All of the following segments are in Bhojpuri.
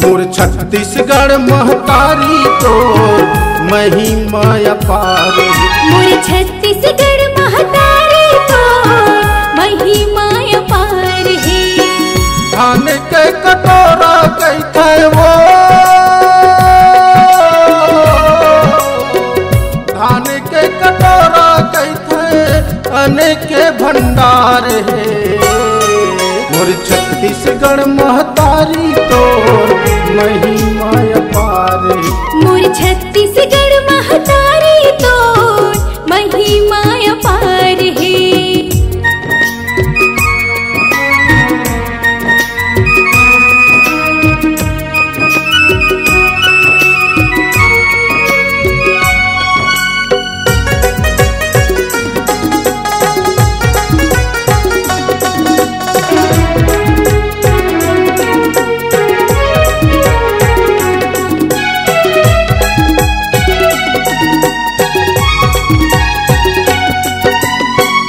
मोर छत्तीसगढ़ महतारी तो महिमा अपार। मोर छत्तीसगढ़ महतारी तो महिमा अपार है। धान के कटोरा कैथे वो, धान के कटोरा कैथे अनेके भंडार है। मोर छत्तीसगढ़ महतारी तो महिमा अपार। मोर छत्तीसगढ़ महतारी तो महिमा अपार है।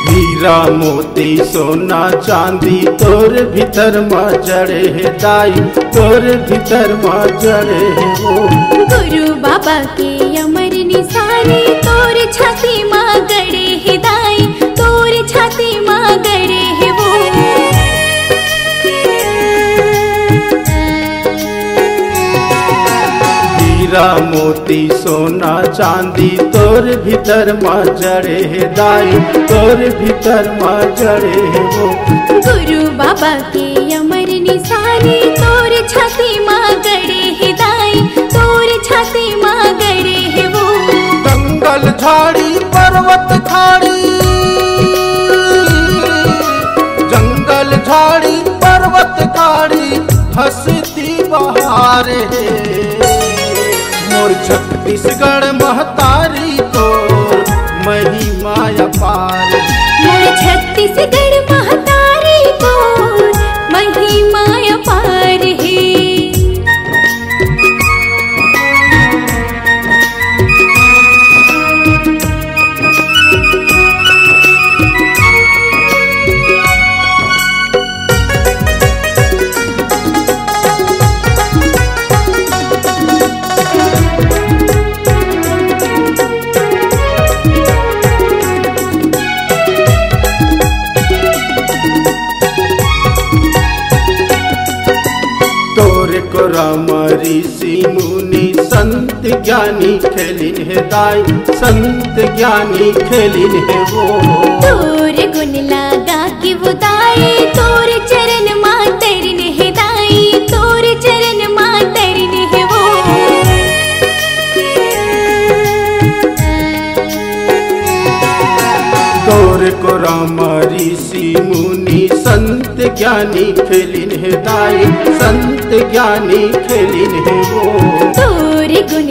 हीरा मोती सोना चांदी तोर भीतर माँ जड़े है दाई, तोर भीतर माँ जड़े है वो। गुरु बाबा के अमर निशानी तोर छाती माँ गड़े है दाई, तोर छाती माँ गड़े है वो। हीरा मोती सोना चांदी तोर भीतर माँ जड़े है दाई, तोर भीतर माँ जड़े है वो। गुरु बाबा के अमर निशानी तोर छाती माँ गड़े है दाई, तोर छाती माँ गड़े है वो। जंगल झाड़ी पर्वत खाड़ी, जंगल झाड़ी पर्वत खाड़ी हंसती बहार है। मोर छत्तीसगढ़ महतारी तो महिमा अपार। मोर छत्तीसगढ़ महतारी तो महिमा अपार है। तोरे को राम ऋषि मुनि संत ज्ञानी खेलिन है दाई, संत ज्ञानी खेलिन है वो। तोर गुण लगा के वो दाई, तोर चरण माँ तरिन है दाई, तोर चरण माँ तरिन है वो। तोरे को राम ऋषि मुनि संत ज्ञानी खेलिन है दाई, संत ज्ञानी खेलिन है वो। तोर गुण